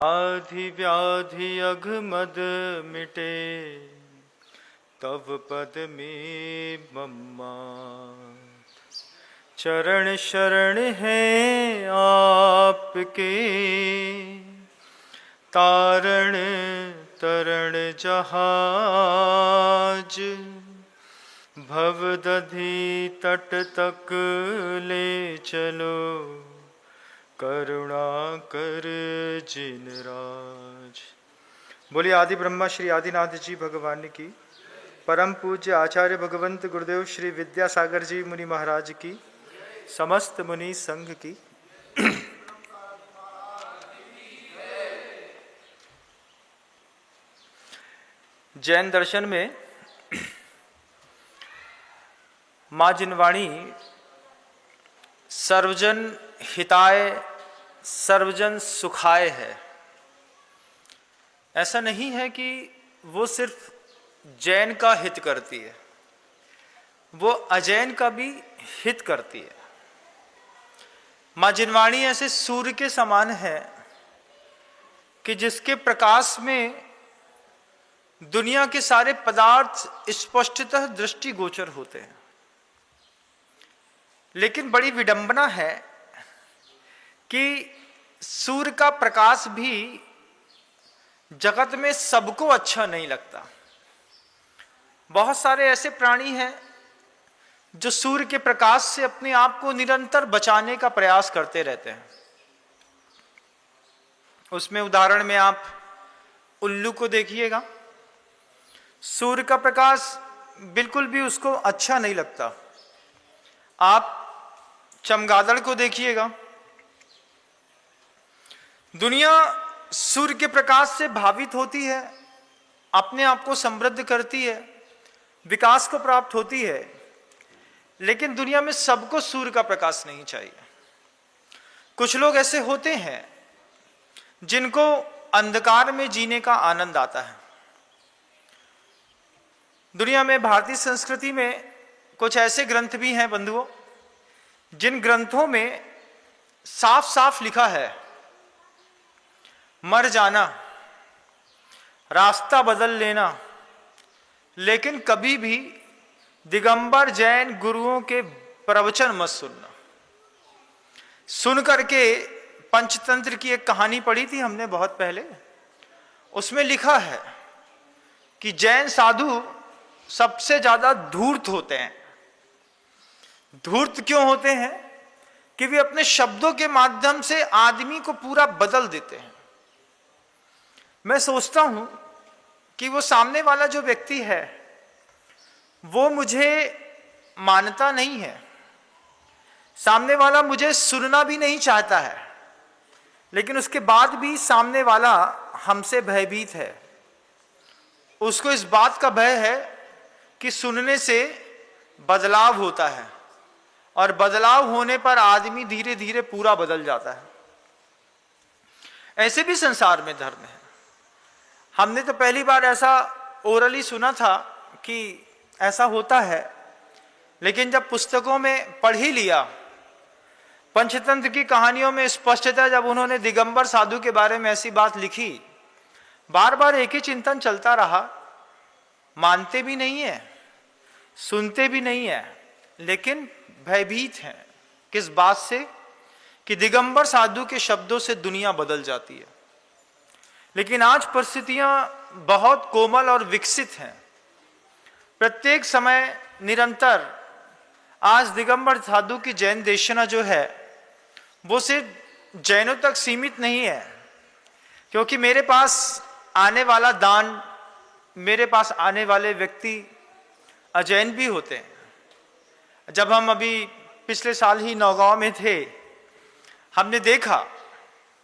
आधि व्याधि अघमद मिटे, तव पद में मम्मा। चरण शरण है आपके, तारण तरण जहाज। भवदधि तट तक ले चलो, करुणा कर जिन राज। बोलिए आदि ब्रह्मा श्री आदिनाथ जी भगवान की, परम पूज्य आचार्य भगवंत गुरुदेव श्री विद्यासागर जी मुनि महाराज की, समस्त मुनि संघ की। जैन दर्शन में माँ जिनवाणी सर्वजन हिताय सर्वजन सुखाय है। ऐसा नहीं है कि वो सिर्फ जैन का हित करती है, वो अजैन का भी हित करती है। माँ जिनवाणी ऐसे सूर्य के समान है कि जिसके प्रकाश में दुनिया के सारे पदार्थ स्पष्टतः दृष्टिगोचर होते हैं। लेकिन बड़ी विडंबना है कि सूर्य का प्रकाश भी जगत में सबको अच्छा नहीं लगता। बहुत सारे ऐसे प्राणी हैं जो सूर्य के प्रकाश से अपने आप को निरंतर बचाने का प्रयास करते रहते हैं। उसमें उदाहरण में आप उल्लू को देखिएगा, सूर्य का प्रकाश बिल्कुल भी उसको अच्छा नहीं लगता। आप चमगादड़ को देखिएगा, दुनिया सूर्य के प्रकाश से भावित होती है, अपने आप को समृद्ध करती है, विकास को प्राप्त होती है। लेकिन दुनिया में सबको सूर्य का प्रकाश नहीं चाहिए। कुछ लोग ऐसे होते हैं जिनको अंधकार में जीने का आनंद आता है। दुनिया में भारतीय संस्कृति में कुछ ऐसे ग्रंथ भी हैं बंधुओं, जिन ग्रंथों में साफ साफ लिखा है मर जाना, रास्ता बदल लेना, लेकिन कभी भी दिगंबर जैन गुरुओं के प्रवचन मत सुनना। सुन करके पंचतंत्र की एक कहानी पढ़ी थी हमने बहुत पहले, उसमें लिखा है कि जैन साधु सबसे ज्यादा धूर्त होते हैं। धूर्त क्यों होते हैं? कि वे अपने शब्दों के माध्यम से आदमी को पूरा बदल देते हैं। मैं सोचता हूं कि वो सामने वाला जो व्यक्ति है वो मुझे मानता नहीं है, सामने वाला मुझे सुनना भी नहीं चाहता है, लेकिन उसके बाद भी सामने वाला हमसे भयभीत है। उसको इस बात का भय है कि सुनने से बदलाव होता है, और बदलाव होने पर आदमी धीरे धीरे पूरा बदल जाता है। ऐसे भी संसार में धर्म है। हमने तो पहली बार ऐसा ओरली सुना था कि ऐसा होता है, लेकिन जब पुस्तकों में पढ़ ही लिया, पंचतंत्र की कहानियों में स्पष्टतः जब उन्होंने दिगंबर साधु के बारे में ऐसी बात लिखी, बार बार एक ही चिंतन चलता रहा। मानते भी नहीं है, सुनते भी नहीं है, लेकिन भयभीत हैं। किस बात से? कि दिगंबर साधु के शब्दों से दुनिया बदल जाती है। लेकिन आज परिस्थितियां बहुत कोमल और विकसित हैं। प्रत्येक समय निरंतर आज दिगंबर साधु की जैन देशना जो है वो सिर्फ जैनों तक सीमित नहीं है, क्योंकि मेरे पास आने वाला दान, मेरे पास आने वाले व्यक्ति अजैन भी होते हैं। जब हम अभी पिछले साल ही नौगांव में थे, हमने देखा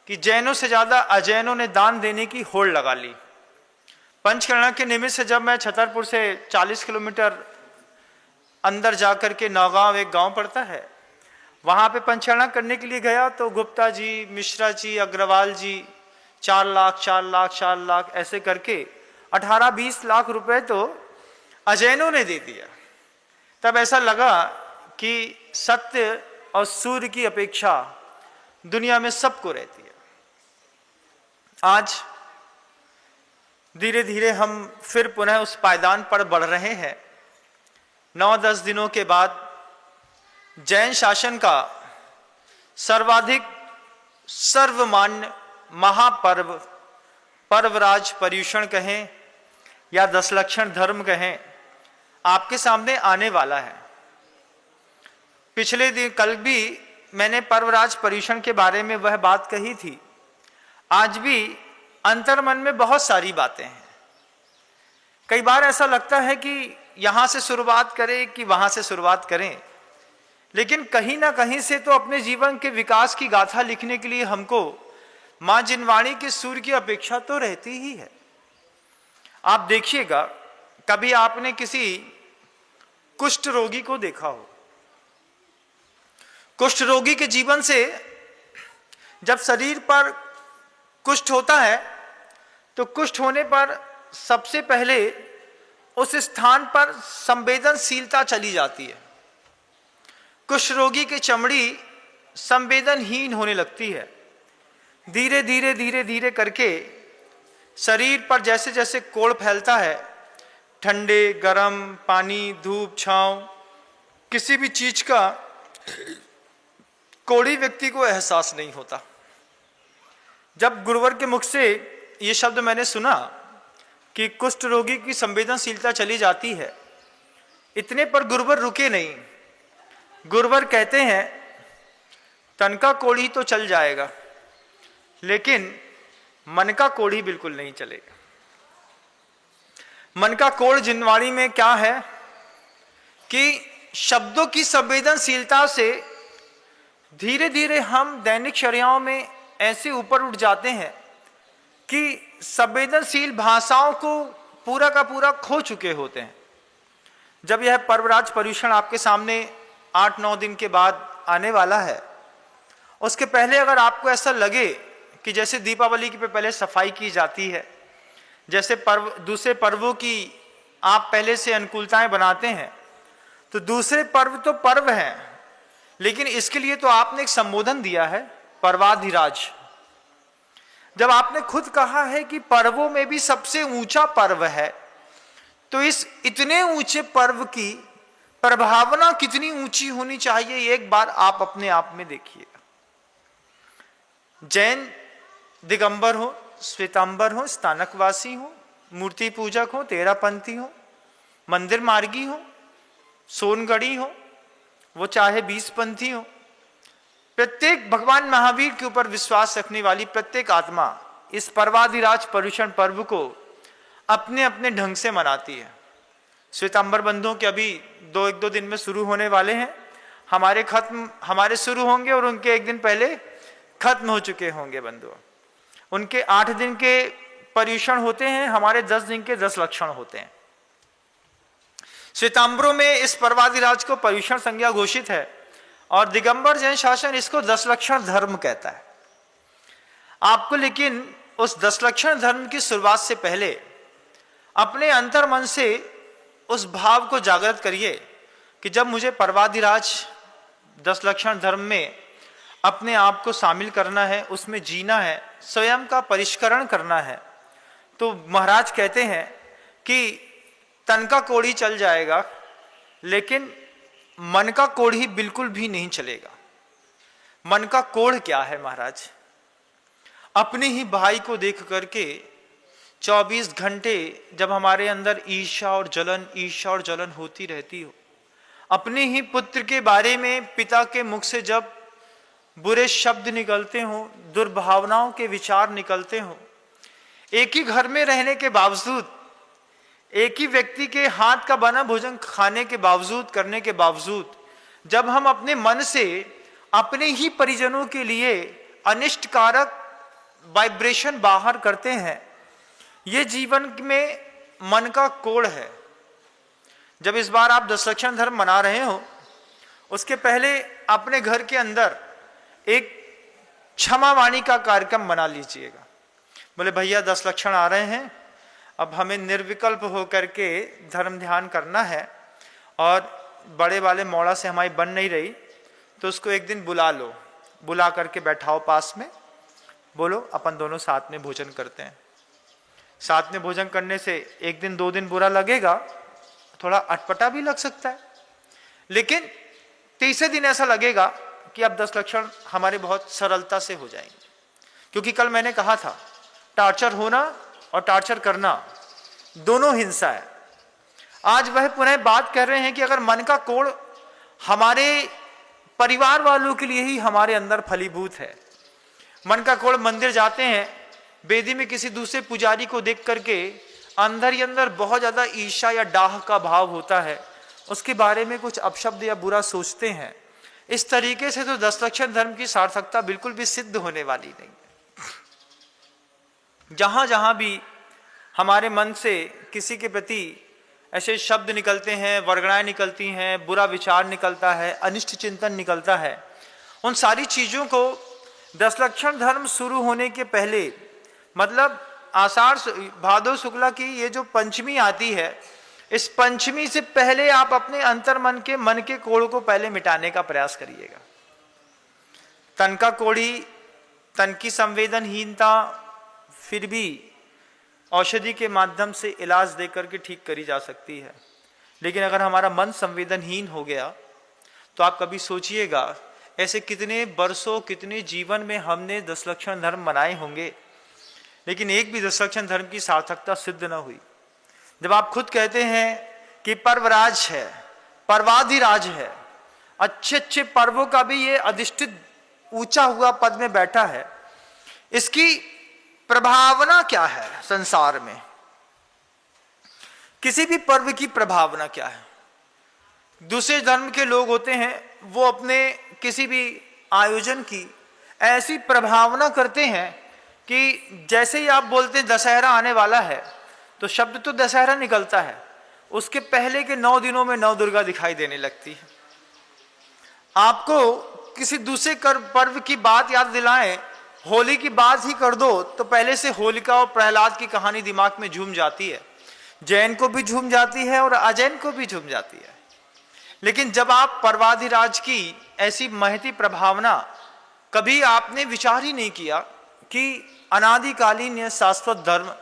कि जैनों से ज्यादा अजैनों ने दान देने की होड़ लगा ली। पंचकर्णा के निमित्त से जब मैं छतरपुर से 40 किलोमीटर अंदर जाकर के नौगांव एक गांव पड़ता है, वहां पे पंचकर्णा करने के लिए गया तो गुप्ता जी, मिश्रा जी, अग्रवाल जी 4 लाख 4 लाख 4 लाख ऐसे करके 18-20 लाख रुपए तो अजैनों ने दे दिया। तब ऐसा लगा कि सत्य और सूर्य की अपेक्षा दुनिया में सबको रहती है। आज धीरे धीरे हम फिर पुनः उस पायदान पर बढ़ रहे हैं। 9-10 दिनों के बाद जैन शासन का सर्वाधिक सर्वमान्य महापर्व पर्वराज पर्युषण कहें या दशलक्षण धर्म कहें, आपके सामने आने वाला है। पिछले दिन कल भी मैंने पर्वराज पर्युषण के बारे में वह बात कही थी। आज भी अंतर्मन में बहुत सारी बातें हैं। कई बार ऐसा लगता है कि यहां से शुरुआत करें कि वहां से शुरुआत करें, लेकिन कहीं ना कहीं से तो अपने जीवन के विकास की गाथा लिखने के लिए हमको मां जिनवाणी के सूर की अपेक्षा तो रहती ही है। आप देखिएगा, कभी आपने किसी कुष्ठ रोगी को देखा हो। कुष्ठ रोगी के जीवन से जब शरीर पर कुष्ठ होता है तो कुष्ठ होने पर सबसे पहले उस स्थान पर संवेदनशीलता चली जाती है। कुष्ठ रोगी की चमड़ी संवेदनहीन होने लगती है। धीरे धीरे धीरे धीरे करके शरीर पर जैसे जैसे कोढ़ फैलता है, ठंडे गर्म पानी धूप छांव किसी भी चीज का कोढ़ी व्यक्ति को एहसास नहीं होता। जब गुरुवर के मुख से ये शब्द मैंने सुना कि कुष्ठ रोगी की संवेदनशीलता चली जाती है, इतने पर गुरुवर रुके नहीं। गुरुवर कहते हैं तन का कोढ़ी तो चल जाएगा, लेकिन मन का कोढ़ी बिल्कुल नहीं चलेगा। मन का कोढ़ जिनवाणी में क्या है कि शब्दों की संवेदनशीलता से धीरे धीरे हम दैनिक चर्याओं में ऐसे ऊपर उठ जाते हैं कि संवेदनशील भाषाओं को पूरा का पूरा खो चुके होते हैं। जब यह पर्वराज पर्युषण आपके सामने 8-9 दिन के बाद आने वाला है, उसके पहले अगर आपको ऐसा लगे कि जैसे दीपावली की पहले सफाई की जाती है, जैसे दूसरे पर्वों की आप पहले से अनुकूलताएं बनाते हैं, तो दूसरे पर्व तो पर्व हैं, लेकिन इसके लिए तो आपने एक संबोधन दिया है, पर्वाधिराज। जब आपने खुद कहा है कि पर्वों में भी सबसे ऊंचा पर्व है, तो इस इतने ऊंचे पर्व की प्रभावना कितनी ऊंची होनी चाहिए, एक बार आप अपने आप में देखिएगा। जैन दिगंबर हो, श्वेतांबर हो, स्थानकवासी हो, मूर्ति पूजक हो, तेरापंथी हो, मंदिर मार्गी हो, सोनगढ़ी हो, वो चाहे 20 पंथी हो, प्रत्येक भगवान महावीर के ऊपर विश्वास रखने वाली प्रत्येक आत्मा इस पर्वाधिराज पर्युषण पर्व को अपने अपने ढंग से मनाती है। श्वेतांबर बंधुओं के अभी 1-2 दिन में शुरू होने वाले हैं। हमारे शुरू होंगे और उनके एक दिन पहले खत्म हो चुके होंगे बंधुओं। उनके 8 दिन के पर्युषण होते हैं, हमारे 10 दिन के 10 लक्षण होते हैं। श्वेतांबरों में इस पर्वाधिराज को पर्युषण संज्ञा घोषित है और दिगंबर जैन शासन इसको 10 लक्षण धर्म कहता है। आपको लेकिन उस 10 लक्षण धर्म की शुरुआत से पहले अपने अंतर मन से उस भाव को जागृत करिए कि जब मुझे पर्वाधिराज 10 लक्षण धर्म में अपने आप को शामिल करना है, उसमें जीना है, स्वयं का परिष्करण करना है, तो महाराज कहते हैं कि तन का कोढ़ी चल जाएगा, लेकिन मन का कोढ़ी बिल्कुल भी नहीं चलेगा। मन का कोढ़ क्या है महाराज? अपने ही भाई को देख करके 24 घंटे जब हमारे अंदर ईर्ष्या और जलन होती रहती हो, अपने ही पुत्र के बारे में पिता के मुख से जब बुरे शब्द निकलते हो, दुर्भावनाओं के विचार निकलते हो, एक ही घर में रहने के बावजूद, एक ही व्यक्ति के हाथ का बना भोजन खाने के बावजूद, करने के बावजूद, जब हम अपने मन से अपने ही परिजनों के लिए अनिष्टकारक वाइब्रेशन बाहर करते हैं, ये जीवन में मन का कोढ़ है। जब इस बार आप 10 लक्षण धर्म मना रहे हो, उसके पहले अपने घर के अंदर एक क्षमा वाणी का कार्यक्रम बना लीजिएगा। बोले भैया 10 लक्षण आ रहे हैं, अब हमें निर्विकल्प होकर के धर्म ध्यान करना है और बड़े वाले मौड़ा से हमारी बन नहीं रही, तो उसको एक दिन बुला लो, बुला करके बैठाओ पास में, बोलो, अपन दोनों साथ में भोजन करते हैं। साथ में भोजन करने से एक दिन 2 दिन बुरा लगेगा, थोड़ा अटपटा भी लग सकता है, लेकिन तीसरे दिन ऐसा लगेगा कि अब 10 लक्षण हमारे बहुत सरलता से हो जाएंगे। क्योंकि कल मैंने कहा था, टार्चर होना और टार्चर करना दोनों हिंसा है। आज वह पुनः बात कर रहे हैं कि अगर मन का कोड़ हमारे परिवार वालों के लिए ही हमारे अंदर फलीभूत है, मन का कोड़ मंदिर जाते हैं, वेदी में किसी दूसरे पुजारी को देख करके अंदर ही अंदर बहुत ज्यादा ईर्ष्या या डाह का भाव होता है, उसके बारे में कुछ अपशब्द या बुरा सोचते हैं, इस तरीके से तो 10 लक्षण धर्म की सार्थकता बिल्कुल भी सिद्ध होने वाली नहीं है। जहां जहां भी हमारे मन से किसी के प्रति ऐसे शब्द निकलते हैं, वर्गणाएं निकलती हैं, बुरा विचार निकलता है, अनिष्ट चिंतन निकलता है, उन सारी चीजों को 10 लक्षण धर्म शुरू होने के पहले, मतलब आषाढ़ भादो शुक्ला की ये जो पंचमी आती है, इस पंचमी से पहले आप अपने अंतर मन के कोड़ को पहले मिटाने का प्रयास करिएगा। तन का कोड़ी, तन की संवेदनहीनता फिर भी औषधि के माध्यम से इलाज देकर के ठीक करी जा सकती है, लेकिन अगर हमारा मन संवेदनहीन हो गया तो आप कभी सोचिएगा, ऐसे कितने वर्षों, कितने जीवन में हमने 10 लक्षण धर्म मनाए होंगे, लेकिन एक भी 10 लक्षण धर्म की सार्थकता सिद्ध न हुई। जब आप खुद कहते हैं कि पर्वराज है, पर्वाधिराज है, अच्छे अच्छे पर्वों का भी ये अधिष्ठित ऊंचा हुआ पद में बैठा है, इसकी प्रभावना क्या है संसार में? किसी भी पर्व की प्रभावना क्या है? दूसरे धर्म के लोग होते हैं, वो अपने किसी भी आयोजन की ऐसी प्रभावना करते हैं कि जैसे ही आप बोलते हैं दशहरा आने वाला है, तो शब्द तो दशहरा निकलता है, उसके पहले के 9 दिनों में नव दुर्गा दिखाई देने लगती है। आपको किसी दूसरे पर्व की बात याद दिलाएं, होली की बात ही कर दो, तो पहले से होलिका और प्रहलाद की कहानी दिमाग में झूम जाती है, जैन को भी झूम जाती है और अजैन को भी झूम जाती है। लेकिन जब आप पर्वाधिराज की ऐसी महती प्रभावना, कभी आपने विचार ही नहीं किया कि अनादिकालीन यह शाश्वत धर्म,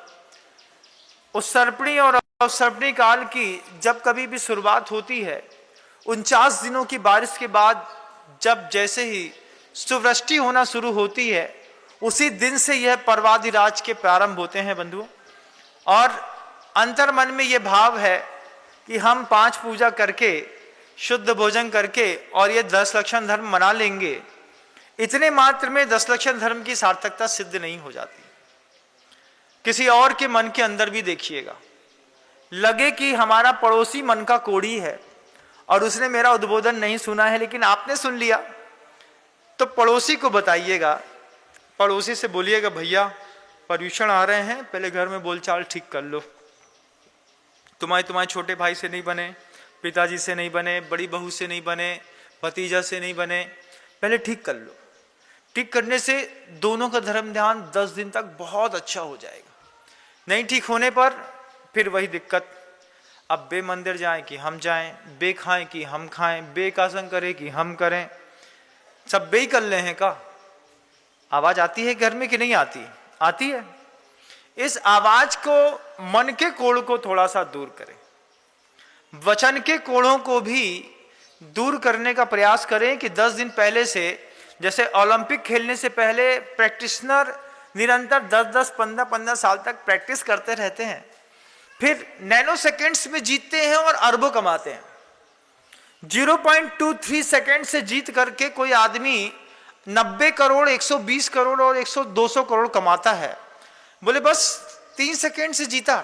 उस सर्पणी और अवसर्पणी काल की जब कभी भी शुरुआत होती है, 49 दिनों की बारिश के बाद जब जैसे ही सुवृष्टि होना शुरू होती है, उसी दिन से यह पर्वाधिराज के प्रारंभ होते हैं बंधुओं। और अंतर मन में यह भाव है कि हम 5 पूजा करके, शुद्ध भोजन करके और ये 10 लक्षण धर्म मना लेंगे, इतने मात्र में 10 लक्षण धर्म की सार्थकता सिद्ध नहीं हो जाती। किसी और के मन के अंदर भी देखिएगा, लगे कि हमारा पड़ोसी मन का कोड़ी है और उसने मेरा उद्बोधन नहीं सुना है, लेकिन आपने सुन लिया, तो पड़ोसी को बताइएगा, पड़ोसी से बोलिएगा, भैया पर्यूषण आ रहे हैं, पहले घर में बोलचाल ठीक कर लो, तुम्हारे छोटे भाई से नहीं बने, पिताजी से नहीं बने, बड़ी बहू से नहीं बने, भतीजा से नहीं बने, पहले ठीक कर लो। ठीक करने से दोनों का धर्म ध्यान 10 दिन तक बहुत अच्छा हो जाएगा। नहीं ठीक होने पर फिर वही दिक्कत, अब बे मंदिर जाएं कि हम जाएं, बे खाएं कि हम खाएं, बे कासन करें कि हम करें, सब बे ही कर ले हैं का। आवाज आती है घर में कि नहीं आती? आती है। इस आवाज को, मन के कोड़ को थोड़ा सा दूर करें, वचन के कोड़ों को भी दूर करने का प्रयास करें कि 10 दिन पहले से, जैसे ओलंपिक खेलने से पहले प्रैक्टिशनर निरंतर 10-10, 15-15 साल तक प्रैक्टिस करते रहते हैं, फिर नैनो सेकेंड्स में जीतते हैं और अरबों कमाते हैं। 0.23 सेकेंड से जीत करके कोई आदमी 90 करोड़, 120 करोड़ और 100-200 करोड़ कमाता है। बोले बस 3 सेकेंड से जीता।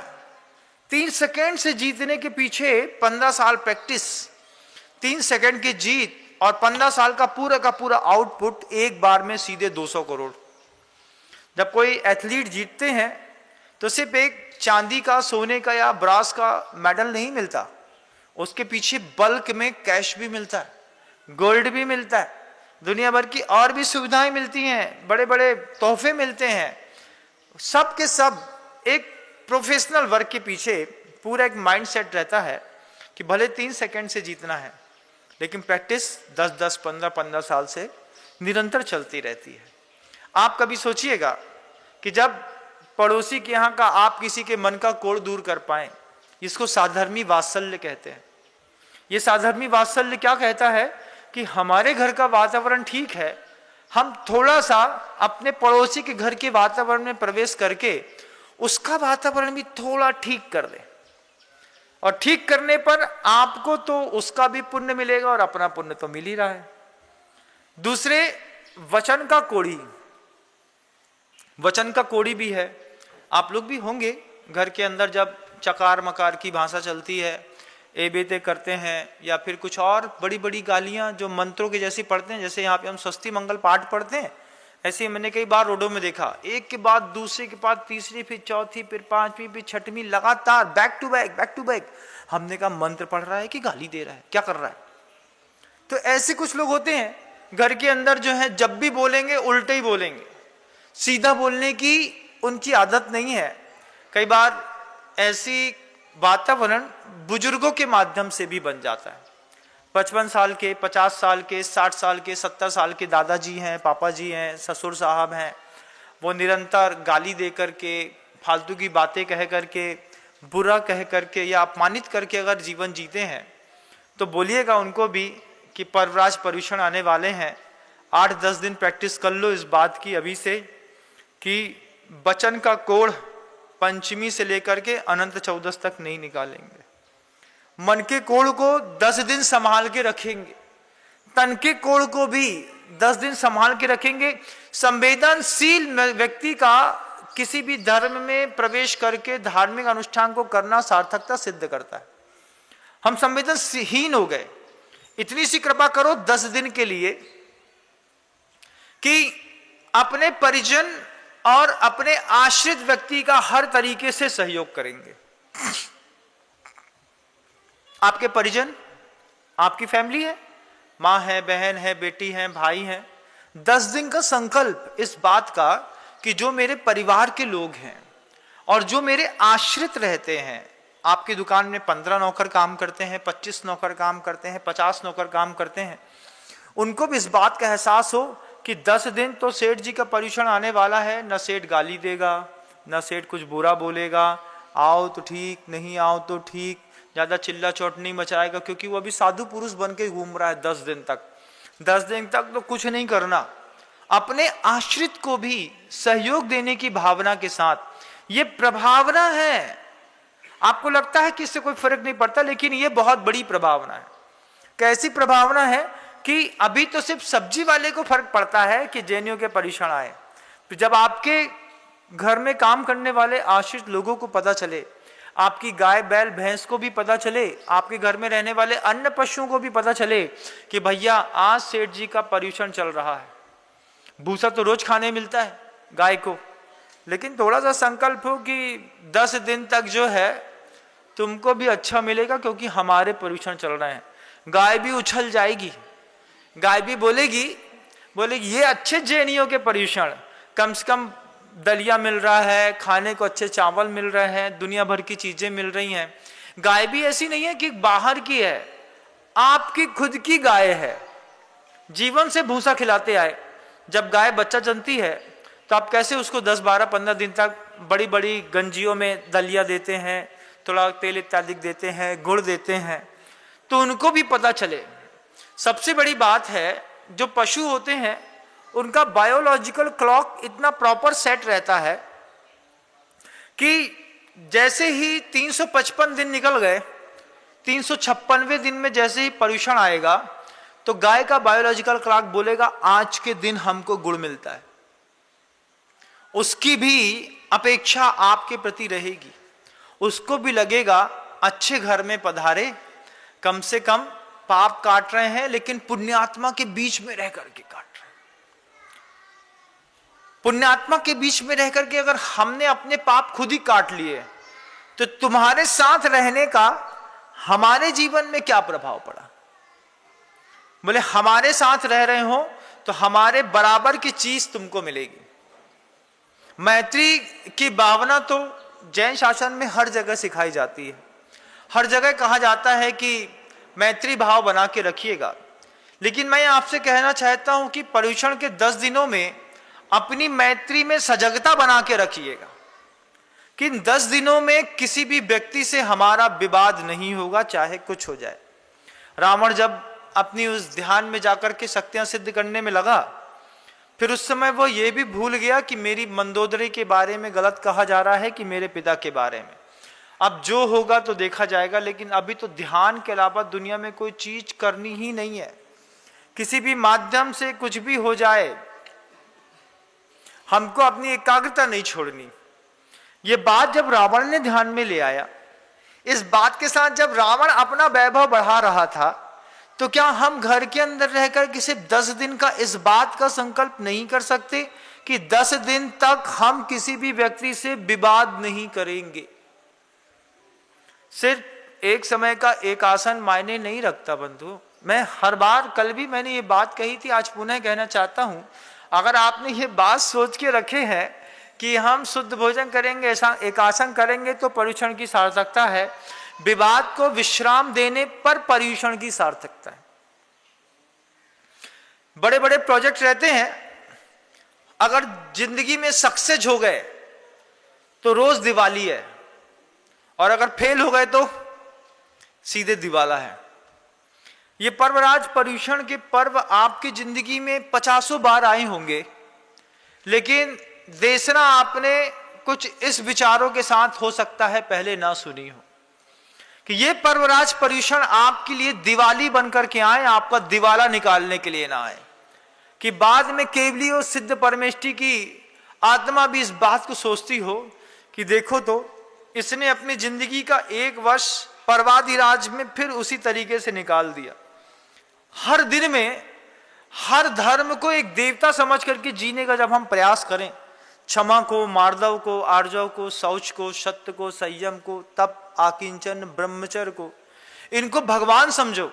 3 सेकेंड से जीतने के पीछे 15 साल प्रैक्टिस, 3 सेकेंड की जीत और 15 साल का पूरा आउटपुट एक बार में सीधे 200 करोड़। जब कोई एथलीट जीतते हैं तो सिर्फ एक चांदी का, सोने का या ब्रास का मेडल नहीं मिलता, उसके पीछे बल्क में कैश भी मिलता है, गोल्ड भी मिलता है, दुनिया भर की और भी सुविधाएं मिलती हैं, बड़े बड़े तोहफे मिलते हैं। सब के सब एक प्रोफेशनल वर्क के पीछे पूरा एक माइंडसेट रहता है कि भले 3 सेकंड से जीतना है, लेकिन प्रैक्टिस 10-10, 15-15 साल से निरंतर चलती रहती है। आप कभी सोचिएगा कि जब पड़ोसी के यहाँ का आप किसी के मन का कोढ़ दूर कर पाए, इसको साधर्मी वात्सल्य कहते हैं। ये साधर्मी वात्सल्य क्या कहता है कि हमारे घर का वातावरण ठीक है, हम थोड़ा सा अपने पड़ोसी के घर के वातावरण में प्रवेश करके उसका वातावरण भी थोड़ा ठीक कर दें, और ठीक करने पर आपको तो उसका भी पुण्य मिलेगा और अपना पुण्य तो मिल ही रहा है। दूसरे, वचन का कोड़ी, वचन का कोड़ी भी है। आप लोग भी होंगे घर के अंदर, जब चकार मकार की भाषा चलती है, ए बेते करते हैं, या फिर कुछ और बड़ी बड़ी गालियां जो मंत्रों के जैसी पढ़ते हैं, जैसे यहाँ पे हम स्वस्ति मंगल पाठ पढ़ते हैं, ऐसे मैंने कई बार रोडों में देखा, एक के बाद दूसरे के बाद तीसरी, फिर चौथी, फिर पांचवी, फिर छठवीं, लगातार back to back back to back. हमने कहा मंत्र पढ़ रहा है कि गाली दे रहा है, क्या कर रहा है? तो ऐसे कुछ लोग होते हैं घर के अंदर जो है, जब भी बोलेंगे उल्टे ही बोलेंगे, सीधा बोलने की उनकी आदत नहीं है। कई बार ऐसी वातावरण बुजुर्गों के माध्यम से भी बन जाता है। 55 साल के, 50 साल के, 60 साल के, 70 साल के दादाजी हैं, पापा जी हैं, ससुर साहब हैं, वो निरंतर गाली दे करके, फालतू की बातें कह करके, बुरा कह करके या अपमानित करके अगर जीवन जीते हैं, तो बोलिएगा उनको भी कि पर्वराज पर्यूषण आने वाले हैं। 8-10 दिन प्रैक्टिस कर लो इस बात की अभी से कि वचन का कोढ़ पंचमी से लेकर के अनंत चौदस तक नहीं निकालेंगे। मन के कोढ़ को 10 दिन संभाल के रखेंगे, तन के कोढ़ को भी 10 दिन संभाल के रखेंगे। संवेदनशील व्यक्ति का किसी भी धर्म में प्रवेश करके धार्मिक अनुष्ठान को करना सार्थकता सिद्ध करता है। हम संवेदनहीन हो गए। इतनी सी कृपा करो 10 दिन के लिए कि अपने परिजन और अपने आश्रित व्यक्ति का हर तरीके से सहयोग करेंगे। आपके परिजन, आपकी फैमिली है, मां है, बहन है, बेटी है, भाई है। 10 दिन का संकल्प इस बात का कि जो मेरे परिवार के लोग हैं और जो मेरे आश्रित रहते हैं, आपकी दुकान में 15 नौकर काम करते हैं, 25 नौकर काम करते हैं, 50 नौकर काम करते हैं, उनको भी इस बात का एहसास हो कि 10 दिन तो सेठ जी का पर्यूषण आने वाला है। न सेठ गाली देगा, न सेठ कुछ बुरा बोलेगा, आओ तो ठीक, नहीं आओ तो ठीक, ज्यादा चिल्ला चोट नहीं मचाएगा, क्योंकि वो अभी साधु पुरुष बन के घूम रहा है 10 दिन तक। 10 दिन तक तो कुछ नहीं करना। अपने आश्रित को भी सहयोग देने की भावना के साथ, ये प्रभावना है। आपको लगता है कि इससे कोई फर्क नहीं पड़ता, लेकिन ये बहुत बड़ी प्रभावना है। कैसी प्रभावना है कि अभी तो सिर्फ सब्जी वाले को फर्क पड़ता है कि जैनियों के पर्यूषण आए, तो जब आपके घर में काम करने वाले आश्रित लोगों को पता चले, आपकी गाय बैल भैंस को भी पता चले, आपके घर में रहने वाले अन्य पशुओं को भी पता चले कि भैया आज सेठ जी का पर्यूषण चल रहा है। भूसा तो रोज खाने मिलता है गाय को, लेकिन थोड़ा सा संकल्प हो कि 10 दिन तक जो है तुमको भी अच्छा मिलेगा, क्योंकि हमारे पर्यूषण चल रहे हैं। गाय भी उछल जाएगी, गाय भी बोलेगी ये अच्छे जैनियों के पर्यूषण, कम से कम दलिया मिल रहा है, खाने को अच्छे चावल मिल रहे हैं, दुनिया भर की चीजें मिल रही हैं। गाय भी ऐसी नहीं है कि बाहर की है, आपकी खुद की गाय है, जीवन से भूसा खिलाते आए। जब गाय बच्चा जनती है तो आप कैसे उसको 10, 12, 15 दिन तक बड़ी बड़ी गंजियों में दलिया देते हैं, थोड़ा तेल इत्यादि देते हैं, गुड़ देते हैं, तो उनको भी पता चले। सबसे बड़ी बात है, जो पशु होते हैं उनका बायोलॉजिकल क्लॉक इतना प्रॉपर सेट रहता है कि जैसे ही 355 दिन निकल गए, 356वें दिन में जैसे ही पर्यूषण आएगा, तो गाय का बायोलॉजिकल क्लॉक बोलेगा आज के दिन हमको गुड़ मिलता है। उसकी भी अपेक्षा आपके प्रति रहेगी, उसको भी लगेगा अच्छे घर में पधारे, कम से कम पाप काट रहे हैं लेकिन पुण्यात्मा के बीच में रह करके काट रहे हैं। पुण्यात्मा के बीच में रह करके अगर हमने अपने पाप खुद ही काट लिए, तो तुम्हारे साथ रहने का हमारे जीवन में क्या प्रभाव पड़ा? बोले हमारे साथ रह रहे हो तो हमारे बराबर की चीज तुमको मिलेगी। मैत्री की भावना तो जैन शासन में हर जगह सिखाई जाती है, हर जगह कहा जाता है कि मैत्री भाव बना के रखिएगा। लेकिन मैं आपसे कहना चाहता हूं कि पर्यूषण के 10 दिनों में अपनी मैत्री में सजगता बना के रखिएगा कि इन 10 दिनों में किसी भी व्यक्ति से हमारा विवाद नहीं होगा, चाहे कुछ हो जाए। रावण जब अपनी उस ध्यान में जाकर के शक्तियां सिद्ध करने में लगा, फिर उस समय वो ये भी भूल गया कि मेरी मंदोदरी के बारे में गलत कहा जा रहा है कि मेरे पिता के बारे में। अब जो होगा तो देखा जाएगा, लेकिन अभी तो ध्यान के अलावा दुनिया में कोई चीज करनी ही नहीं है। किसी भी माध्यम से कुछ भी हो जाए, हमको अपनी एकाग्रता नहीं छोड़नी। ये बात जब रावण ने ध्यान में ले आया, इस बात के साथ जब रावण अपना वैभव बढ़ा रहा था, तो क्या हम घर के अंदर रहकर किसी 10 दिन का इस बात का संकल्प नहीं कर सकते कि 10 दिन तक हम किसी भी व्यक्ति से विवाद नहीं करेंगे? सिर्फ एक समय का एक आसन मायने नहीं रखता बंधु। मैं हर बार, कल भी मैंने ये बात कही थी, आज पुनः कहना चाहता हूं। अगर आपने ये बात सोच के रखे हैं कि हम शुद्ध भोजन करेंगे, ऐसा एक आसन करेंगे तो पर्युषण की सार्थकता है, विवाद को विश्राम देने पर पर्युषण की सार्थकता है। बड़े बड़े प्रोजेक्ट रहते हैं, अगर जिंदगी में सक्सेस हो गए तो रोज दिवाली है, और अगर फेल हो गए तो सीधे दिवाला है। ये पर्वराज पर्युषण के पर्व आपकी जिंदगी में 50 बार आए होंगे, लेकिन देशना आपने कुछ इस विचारों के साथ हो सकता है पहले ना सुनी हो कि ये पर्वराज पर्युषण आपके लिए दिवाली बनकर के आए, आपका दिवाला निकालने के लिए ना आए कि बाद में केवली और सिद्ध परमेष्टि की आत्मा भी इस बात को सोचती हो कि देखो तो इसने अपनी जिंदगी का 1 वर्ष पर्वाधिराज में फिर उसी तरीके से निकाल दिया। हर दिन में हर धर्म को एक देवता समझ करके जीने का जब हम प्रयास करें, क्षमा को, मार्दव को, आर्जव को, शौच को, सत्य को, संयम को, तप, आकिंचन, ब्रह्मचर्य को, इनको भगवान समझो।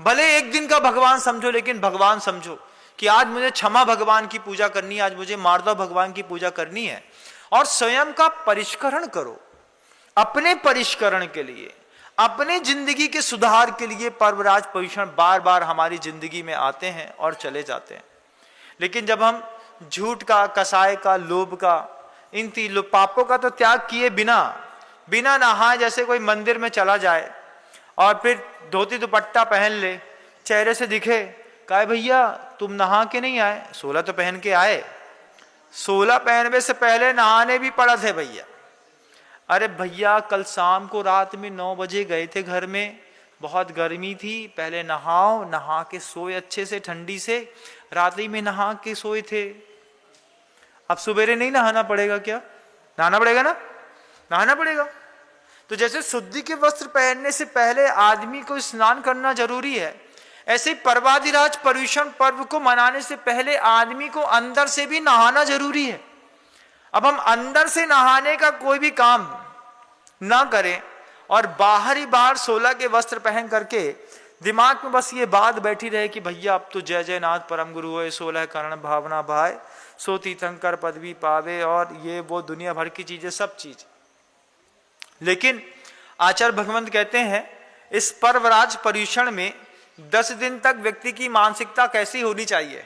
भले एक दिन का भगवान समझो, लेकिन भगवान समझो कि आज मुझे क्षमा भगवान की पूजा करनी है, आज मुझे मार्दव भगवान की पूजा करनी है। और स्वयं का परिष्करण करो। अपने परिष्करण के लिए, अपने जिंदगी के सुधार के लिए पर्वराज पर्युषण बार बार हमारी जिंदगी में आते हैं और चले जाते हैं। लेकिन जब हम झूठ का, कसाय का, लोभ का, इन 3 पापों का तो त्याग किए बिना नहाए जैसे कोई मंदिर में चला जाए और फिर धोती दुपट्टा पहन ले, चेहरे से दिखे, कहे भैया तुम नहा के नहीं आए, 16 तो पहन के आए, 16 पहनने से पहले नहाने भी पड़ा थे भैया। अरे भैया कल शाम को रात में 9 बजे गए थे घर में, बहुत गर्मी थी, पहले नहाओ, नहा के सोए अच्छे से, ठंडी से, रात्रि में नहा के सोए थे। अब सुबेरे नहीं नहाना पड़ेगा क्या? नहाना पड़ेगा ना, नहाना पड़ेगा। तो जैसे शुद्धि के वस्त्र पहनने से पहले आदमी को स्नान करना जरूरी है, ऐसे ही पर्वाधिराज पर्युषण पर्व को मनाने से पहले आदमी को अंदर से भी नहाना जरूरी है। अब हम अंदर से नहाने का कोई भी काम ना करें और बाहर 16 के वस्त्र पहन करके दिमाग में बस ये बात बैठी रहे कि भैया अब तो जय जयनाथ परम गुरु होए, 16 कर्ण भावना भाई, सो तीर्थंकर पदवी पावे, और ये वो दुनिया भर की चीजें, सब चीज। लेकिन आचार्य भगवंत कहते हैं इस पर्वराज पर्युषण में 10 दिन तक व्यक्ति की मानसिकता कैसी होनी चाहिए?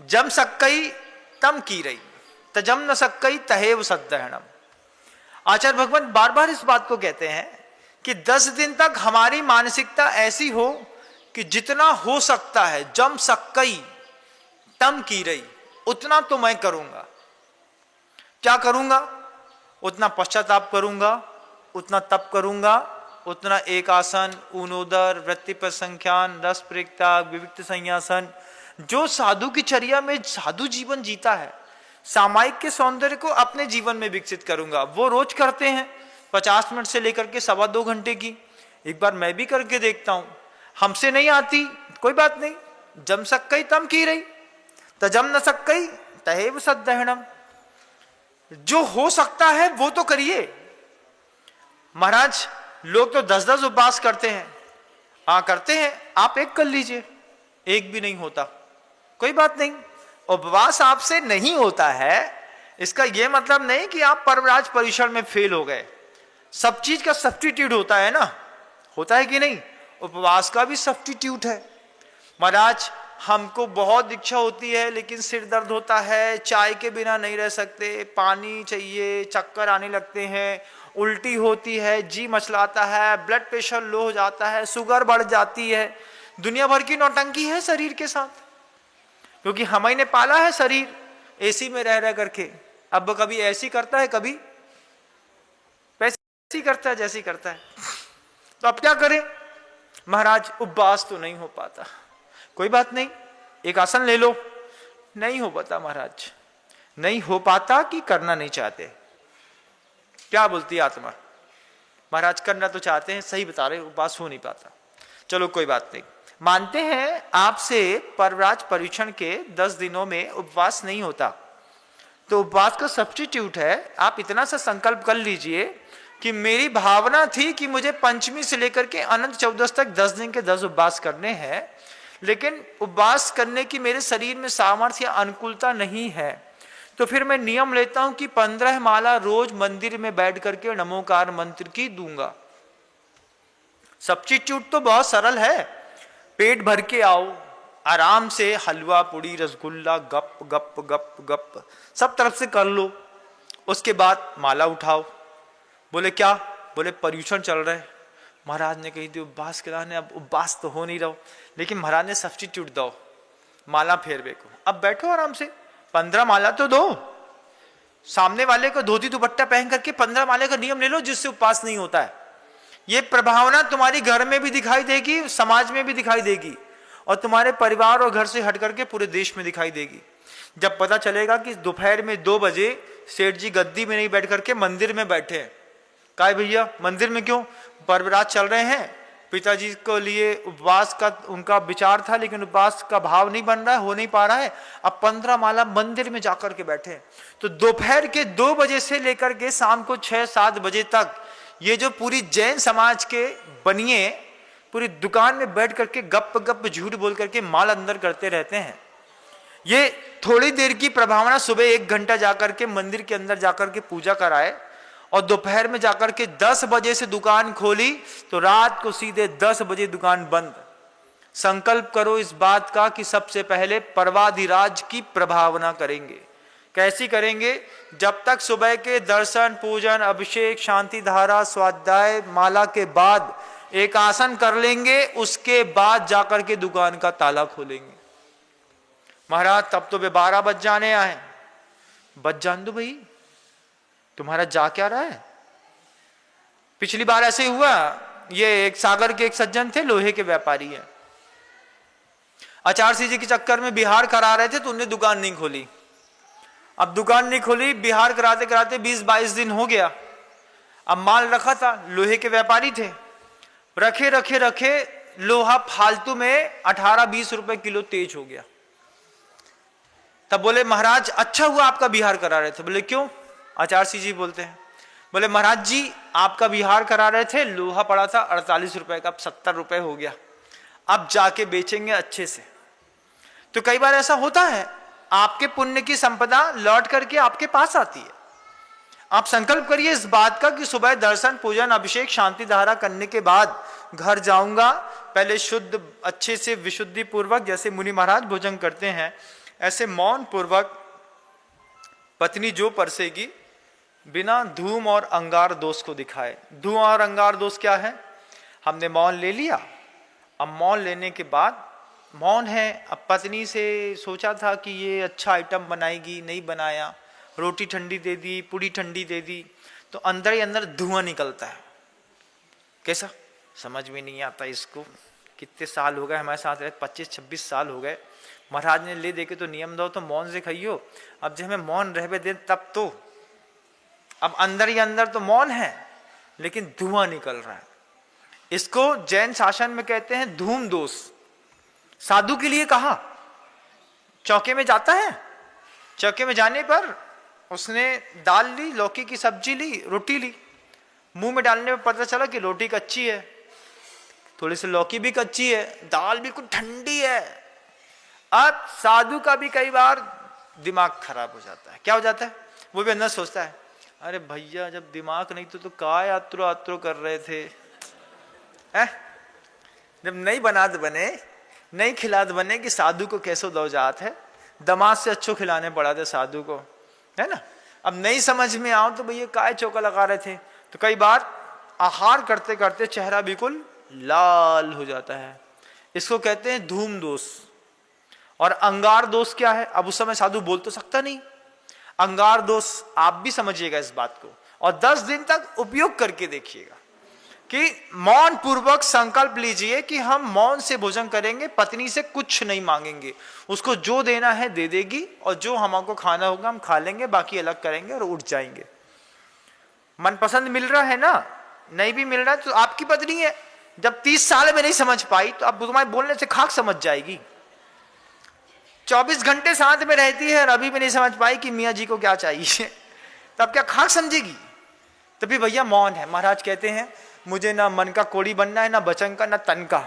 जम सक्कई तम की रही, तजम न सक्कई तहेव सद्दहणम। आचार्य भगवंत बार बार इस बात को कहते हैं कि 10 दिन तक हमारी मानसिकता ऐसी हो कि जितना हो सकता है, जम सक्कई तम की रही, उतना तो मैं करूंगा। क्या करूंगा? उतना पश्चाताप करूंगा, उतना तप करूंगा, उतना एक आसन, ऊनोदर, वृत्ति पर संख्यान, रस परित्याग, विविक्त संन्यासन, जो साधु की चर्या में साधु जीवन जीता है, सामायिक के सौंदर्य को अपने जीवन में विकसित करूंगा। वो रोज करते हैं 50 मिनट से लेकर के 2.25 घंटे की, एक बार मैं भी करके देखता हूं। हमसे नहीं आती कोई बात नहीं, जम सक्कई तम की रही, तजम न सक्कई तहेव सद्दहणम। जो हो सकता है वो तो करिए। महाराज लोग तो 10-10 उपवास करते हैं, करते हैं, आप एक कर लीजिए, एक भी नहीं होता, कोई बात नहीं। उपवास आपसे नहीं होता है, इसका यह मतलब नहीं कि आप पर्वराज पर्युषण में फेल हो गए। सब चीज का सब्स्टिट्यूट होता है ना, होता है कि नहीं? उपवास का भी सब्स्टिट्यूट है। महाराज हमको बहुत इच्छा होती है लेकिन सिर दर्द होता है, चाय के बिना नहीं रह सकते, पानी चाहिए, चक्कर आने लगते हैं, उल्टी होती है, जी मचलाता है, ब्लड प्रेशर लो हो जाता है, शुगर बढ़ जाती है, दुनिया भर की नौटंकी है शरीर के साथ, क्योंकि हमें ने पाला है शरीर एसी में रह रह करके। अब कभी ऐसी करता है, कभी वैसी करता है, जैसी करता है। तो अब क्या करें महाराज, उपवास तो नहीं हो पाता। कोई बात नहीं, एक आसन ले लो। नहीं हो पाता महाराज, नहीं हो पाता कि करना नहीं चाहते। क्या बोलती है आत्मा? महाराज करना तो चाहते हैं, सही बता रहे, उपवास हो नहीं पाता। चलो कोई बात नहीं, मानते हैं आपसे परवराज परीक्षण के 10 दिनों में उपवास नहीं होता, तो उपवास का सब्स्टिट्यूट है, आप इतना सा संकल्प कर लीजिए कि मेरी भावना थी कि मुझे पंचमी से लेकर के अनंत चौदस तक 10 दिन के 10 उपवास करने हैं, लेकिन उपवास करने की मेरे शरीर में सामर्थ्य अनुकूलता नहीं है, तो फिर मैं नियम लेता हूं कि 15 माला रोज मंदिर में बैठ करके नमोकार मंत्र की दूंगा। सब्स्टिट्यूट तो बहुत सरल है, पेट भर के आओ, आराम से हलवा पूड़ी रसगुल्ला गप गप गप गप सब तरफ से कर लो, उसके बाद माला उठाओ। बोले क्या? बोले पर्यूषण चल रहा है। महाराज ने कही थी उपवास कराने, अब उपवास तो हो नहीं रहो, लेकिन महाराज ने सब्स्टिट्यूट दो, माला फेरवे को। अब बैठो आराम से, 15 माला तो दो, सामने वाले को धोती दुपट्टा पहन करके 15 माले का नियम ले लो, जिससे उपवास नहीं होता है। ये प्रभावना तुम्हारी घर में भी दिखाई देगी, समाज में भी दिखाई देगी, और तुम्हारे परिवार और घर से हट करके पूरे देश में दिखाई देगी। जब पता चलेगा कि दोपहर में 2 बजे सेठ जी गद्दी में नहीं बैठ करके मंदिर में बैठे हैं। काय भैया मंदिर में क्यों? परवराज चल रहे हैं, पिताजी को लिए उपवास का उनका विचार था, लेकिन उपवास का भाव नहीं बन रहा है, हो नहीं पा रहा है। अब 15 माला मंदिर में जाकर के बैठे। तो दोपहर के 2 बजे से लेकर के शाम को 6-7 बजे तक ये जो पूरी जैन समाज के बनिए पूरी दुकान में बैठ करके गप गप झूठ बोल करके माल अंदर करते रहते हैं। ये थोड़ी देर की प्रभावना सुबह 1 घंटा जाकर के मंदिर के अंदर जाकर के पूजा कराए, और दोपहर में जाकर के 10 बजे से दुकान खोली तो रात को सीधे 10 बजे दुकान बंद। संकल्प करो इस बात का कि सबसे पहले पर्वाधिराज की प्रभावना करेंगे। कैसी करेंगे? जब तक सुबह के दर्शन पूजन अभिषेक शांति धारा स्वाध्याय माला के बाद एक आसन कर लेंगे, उसके बाद जाकर के दुकान का ताला खोलेंगे। महाराज तब तो वे 12 बज जाने आए। बज जान दो भाई, तुम्हारा जा क्या रहा है? पिछली बार ऐसे ही हुआ, ये एक सागर के एक सज्जन थे, लोहे के व्यापारी है, आचार सीजी के चक्कर में बिहार करा रहे थे, तो उन्होंने दुकान नहीं खोली। अब दुकान नहीं खोली, बिहार कराते कराते 20-22 दिन हो गया। अब माल रखा था, लोहे के व्यापारी थे, रखे रखे रखे लोहा फालतू में 18-20 रुपए किलो तेज हो गया। तब बोले महाराज अच्छा हुआ आपका बिहार करा रहे थे। बोले क्यों? आचार्य सिंह जी बोलते हैं, बोले महाराज जी आपका बिहार करा रहे थे, लोहा पड़ा था 48 रुपए का, अब 70 रुपए हो गया, अब जाके बेचेंगे अच्छे से। तो कई बार ऐसा होता है, आपके पुण्य की संपदा लौट करके आपके पास आती है। आप संकल्प करिए इस बात का कि सुबह दर्शन पूजन अभिषेक शांति धारा करने के बाद घर जाऊंगा, पहले शुद्ध अच्छे से विशुद्धि पूर्वक, जैसे मुनि महाराज भोजन करते हैं ऐसे मौन पूर्वक पत्नी जो परसेगी बिना धूम और अंगार दोष को दिखाए। धूम और अंगार दोष क्या है? हमने मौन ले लिया, अब मौन लेने के बाद मौन है, अब पत्नी से सोचा था कि ये अच्छा आइटम बनाएगी, नहीं बनाया, रोटी ठंडी दे दी, पूड़ी ठंडी दे दी, तो अंदर ही अंदर धुआं निकलता है। कैसा? समझ में नहीं आता इसको। कितने साल हो गए हमारे साथ रहे, 25-26 साल हो गए। महाराज ने ले दे के तो नियम दो तो मौन से खाइयो, अब जब हमें मौन रहवे दे तब तो, अब अंदर ही अंदर तो मौन है लेकिन धुआं निकल रहा है। इसको जैन शासन में कहते हैं धूम दोष। साधु के लिए कहा, चौके में जाता है, चौके में जाने पर उसने दाल ली, लौकी की सब्जी ली, रोटी ली, मुंह में डालने में पता चला कि रोटी कच्ची है, थोड़ी सी लौकी भी कच्ची है, दाल बिल्कुल ठंडी है। अब साधु का भी कई बार दिमाग खराब हो जाता है। क्या हो जाता है? वो भी अंदर सोचता है, अरे भैया जब दिमाग नहीं तो काय आत्रो आत्रो कर रहे थे, जब नहीं बना तो बने, नहीं खिलाद बने कि साधु को कैसो दो जात है, दमाद से अच्छो खिलाने पड़ा था साधु को, है ना। अब नहीं समझ में आओ तो भैया काय चौका लगा रहे थे। तो कई बार आहार करते करते चेहरा बिल्कुल लाल हो जाता है, इसको कहते हैं धूम दोष। और अंगार दोष क्या है, अब उस समय साधु बोल तो सकता नहीं। अंगार दोष आप भी समझिएगा इस बात को, और 10 दिन तक उपयोग करके देखिएगा कि मौन पूर्वक संकल्प लीजिए कि हम मौन से भोजन करेंगे, पत्नी से कुछ नहीं मांगेंगे, उसको जो देना है दे देगी, और जो हमको खाना होगा हम खा लेंगे, बाकी अलग करेंगे और उठ जाएंगे। मनपसंद मिल रहा है ना, नहीं भी मिल रहा है तो आपकी पत्नी है। जब 30 साल में नहीं समझ पाई तो अब तुम्हारे बोलने से खाक समझ जाएगी। 24 घंटे साथ में रहती है और अभी भी नहीं समझ पाई कि मियाँ जी को क्या चाहिए, तब क्या खाक समझेगी। तभी भैया मौन है। महाराज कहते हैं मुझे ना मन का कोड़ी बनना है, ना बचन का, ना तन का।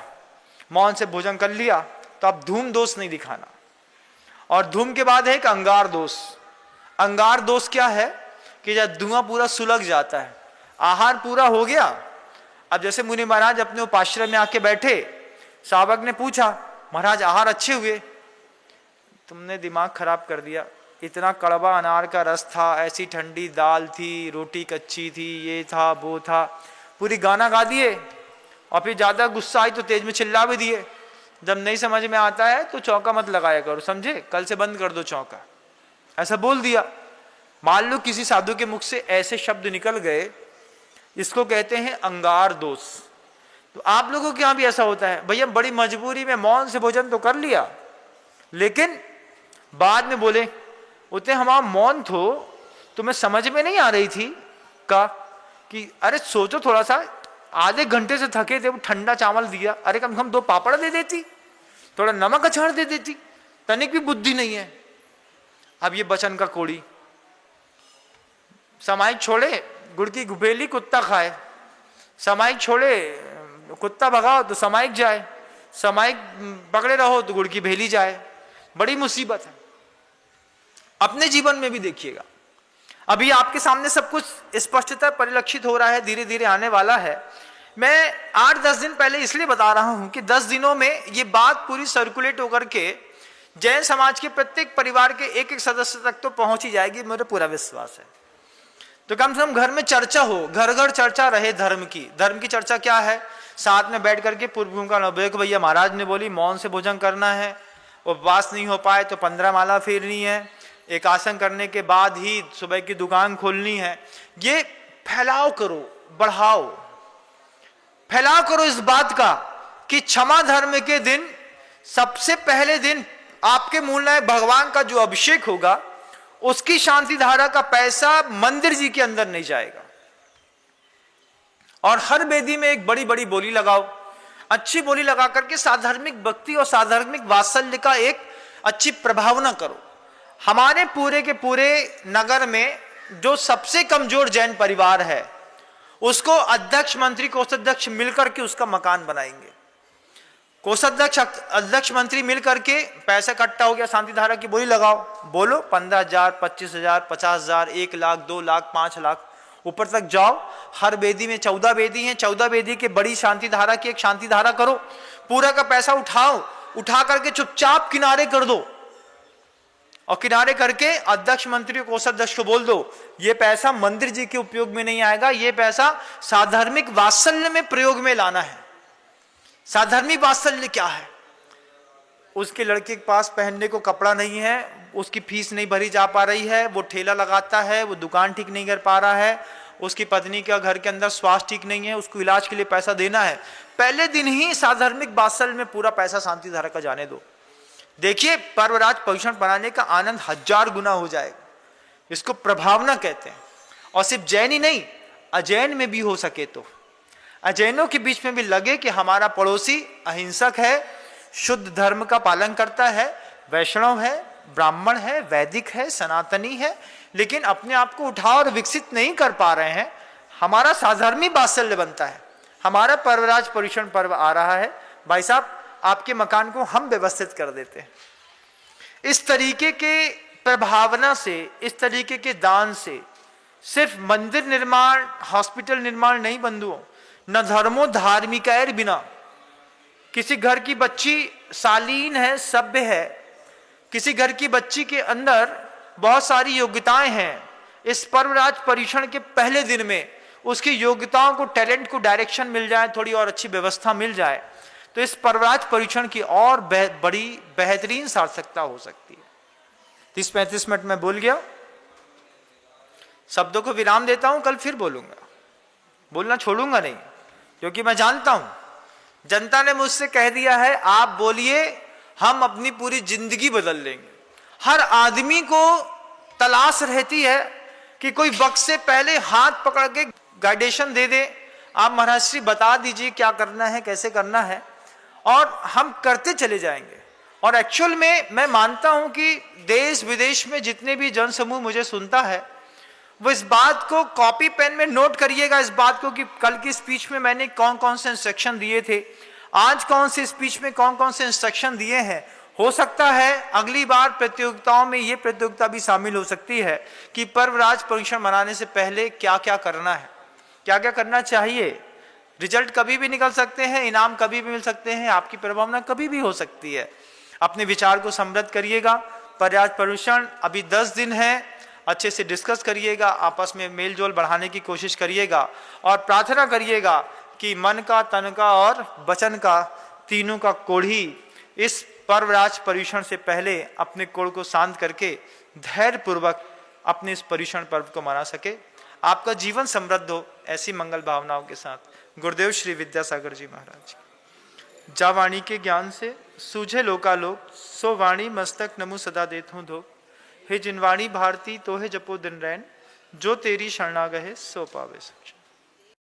मौन से भोजन कर लिया तो अब धूम दोष नहीं दिखाना। और धूम के बाद है एक अंगार दोष। अंगार दोष क्या है कि जब धुआं पूरा सुलग जाता है, आहार पूरा हो गया। अब जैसे मुनि महाराज अपने उपाश्रम में आके बैठे, सावक ने पूछा महाराज आहार अच्छे हुए? तुमने दिमाग खराब कर दिया, इतना कड़वा अनार का रस था, ऐसी ठंडी दाल थी, रोटी कच्ची थी, ये था वो था, पूरी गाना गा दिए। और फिर ज्यादा गुस्सा आई तो तेज में चिल्ला भी दिए। जब नहीं समझ में आता है तो चौका मत लगाया करो, समझे, कल से बंद कर दो चौका, ऐसा बोल दिया। मान लो किसी साधु के मुख से ऐसे शब्द निकल गए, इसको कहते हैं अंगार दोष। तो आप लोगों के यहां भी ऐसा होता है, भैया बड़ी मजबूरी में मौन से भोजन तो कर लिया, लेकिन बाद में बोले उतने हमारा मौन थो तुम्हें समझ में नहीं आ रही थी का कि अरे सोचो थोड़ा सा, आधे घंटे से थके थे, वो ठंडा चावल दिया, अरे कम से कम 2 पापड़ दे देती, थोड़ा नमक अचार दे देती, तनिक भी बुद्धि नहीं है। अब ये बचन का कोड़ी, समाई छोड़े गुड़ की गुबेली कुत्ता खाए, समाई छोड़े कुत्ता भगाओ तो समाइक जाए, समाइक पकड़े रहो तो गुड़ की भेली जाए। बड़ी मुसीबत है। अपने जीवन में भी देखिएगा, अभी आपके सामने सब कुछ स्पष्टता परिलक्षित हो रहा है, धीरे धीरे आने वाला है। मैं 8-10 दिन पहले इसलिए बता रहा हूं कि 10 दिनों में ये बात पूरी सर्कुलेट होकर के जैन समाज के प्रत्येक परिवार के एक सदस्य तक तो पहुंच ही जाएगी, मेरा पूरा विश्वास है। तो कम से कम घर में चर्चा हो, घर घर चर्चा रहे धर्म की। धर्म की चर्चा क्या है, साथ में बैठ करके पूर्व भूमिका नवयोग भैया महाराज ने बोली मौन से भोजन करना है, उपवास नहीं हो पाए तो 15 माला फेरनी है, एक आसन करने के बाद ही सुबह की दुकान खोलनी है। ये फैलाव करो, बढ़ाओ, फैलाव करो इस बात का कि क्षमा धर्म के दिन सबसे पहले दिन आपके मूलनायक भगवान का जो अभिषेक होगा उसकी शांति धारा का पैसा मंदिर जी के अंदर नहीं जाएगा। और हर वेदी में एक बड़ी बड़ी बोली लगाओ, अच्छी बोली लगा करके साधर्मिक भक्ति और साधर्मिक वात्सल्य का एक अच्छी प्रभावना करो। हमारे पूरे के पूरे नगर में जो सबसे कमजोर जैन परिवार है उसको अध्यक्ष मंत्री कोषाध्यक्ष मिलकर के उसका मकान बनाएंगे। कोषाध्यक्ष अध्यक्ष मंत्री मिलकर के पैसा इकट्ठा हो गया, शांति धारा की बोली लगाओ, बोलो 15,000, 25,000, 50,000, 1 लाख, 2 लाख, 5 लाख, ऊपर तक जाओ। हर वेदी में 14 वेदी हैं, 14 वेदी के बड़ी शांति धारा की एक शांति धारा करो। पूरा का पैसा उठाओ, उठा करके चुपचाप किनारे कर दो, और किनारे करके अध्यक्ष मंत्री कोषाध्यक्ष को बोल दो ये पैसा मंदिर जी के उपयोग में नहीं आएगा, ये पैसा साधर्मिक वात्सल्य में प्रयोग में लाना है। साधर्मिक वात्सल्य क्या है, उसके लड़के के पास पहनने को कपड़ा नहीं है, उसकी फीस नहीं भरी जा पा रही है, वो ठेला लगाता है, वो दुकान ठीक नहीं कर पा रहा है, उसकी पत्नी का घर के अंदर स्वास्थ्य ठीक नहीं है, उसको इलाज के लिए पैसा देना है। पहले दिन ही साधर्मिक वात्सल्य में पूरा पैसा शांति धारा का जाने दो। देखिए पर्वराज पोषण बनाने का आनंद 1000 गुना हो जाएगा। इसको प्रभावना कहते हैं। और सिर्फ जैन ही नहीं, अजैन में भी हो सके तो अजैनों के बीच में भी लगे कि हमारा पड़ोसी अहिंसक है, शुद्ध धर्म का पालन करता है, वैष्णव है, ब्राह्मण है, वैदिक है, सनातनी है, लेकिन अपने आप को उठा और विकसित नहीं कर पा रहे हैं। हमारा साधर्मी वात्सल्य बनता है। हमारा पर्वराज पोषण पर्व आ रहा है, भाई साहब आपके मकान को हम व्यवस्थित कर देते हैं। इस तरीके के प्रभावना से, इस तरीके के दान से सिर्फ मंदिर निर्माण, हॉस्पिटल निर्माण नहीं बंधुओं, न धर्मो धार्मिकायर बिना। किसी घर की बच्ची शालीन है, सभ्य है, किसी घर की बच्ची के अंदर बहुत सारी योग्यताएं हैं, इस पर्वराज पर्युषण के पहले दिन में उसकी योग्यताओं को, टैलेंट को डायरेक्शन मिल जाए, थोड़ी और अच्छी व्यवस्था मिल जाए, तो इस पर्वराज पर्युषण की और बड़ी बेहतरीन सार्थकता हो सकती है। 30-35 मिनट में बोल गया, शब्दों को विराम देता हूं, कल फिर बोलूंगा, बोलना छोड़ूंगा नहीं, क्योंकि मैं जानता हूं जनता ने मुझसे कह दिया है आप बोलिए, हम अपनी पूरी जिंदगी बदल लेंगे। हर आदमी को तलाश रहती है कि कोई वक्त से पहले हाथ पकड़ के गाइडेशन दे दे, आप महाराज श्री बता दीजिए क्या करना है, कैसे करना है, और हम करते चले जाएंगे। और एक्चुअल में मैं मानता हूं कि देश विदेश में जितने भी जन समूह मुझे सुनता है, वो इस बात को कॉपी पेन में नोट करिएगा, इस बात को कि कल की स्पीच में मैंने कौन कौन से इंस्ट्रक्शन दिए थे, आज कौन सी स्पीच में कौन कौन से इंस्ट्रक्शन दिए हैं। हो सकता है अगली बार प्रतियोगिताओं में ये प्रतियोगिता भी शामिल हो सकती है कि पर्वराज पर्युषण मनाने से पहले क्या क्या करना है, क्या क्या करना चाहिए। रिजल्ट कभी भी निकल सकते हैं, इनाम कभी भी मिल सकते हैं, आपकी प्रभावना कभी भी हो सकती है। अपने विचार को समृद्ध करिएगा। पर्वराज पर्युषण अभी 10 दिन है, अच्छे से डिस्कस करिएगा, आपस में मेल जोल बढ़ाने की कोशिश करिएगा और प्रार्थना करिएगा कि मन का, तन का और वचन का, तीनों का कोढ़ी इस पर्वराज पर्युषण से पहले अपने कोढ़ को शांत करके धैर्य पूर्वक अपने इस पर्युषण पर्व को मना सके। आपका जीवन समृद्ध हो, ऐसी मंगल भावनाओं के साथ गुरुदेव श्री विद्यासागर जी महाराज। जा वाणी के ज्ञान से सूझे लोकालोक, सो वाणी मस्तक नमु सदा देत हूँ धोख। हे जिनवाणी भारती तो है जपो दिन रैन, जो तेरी शरणागहे सो पावे सच।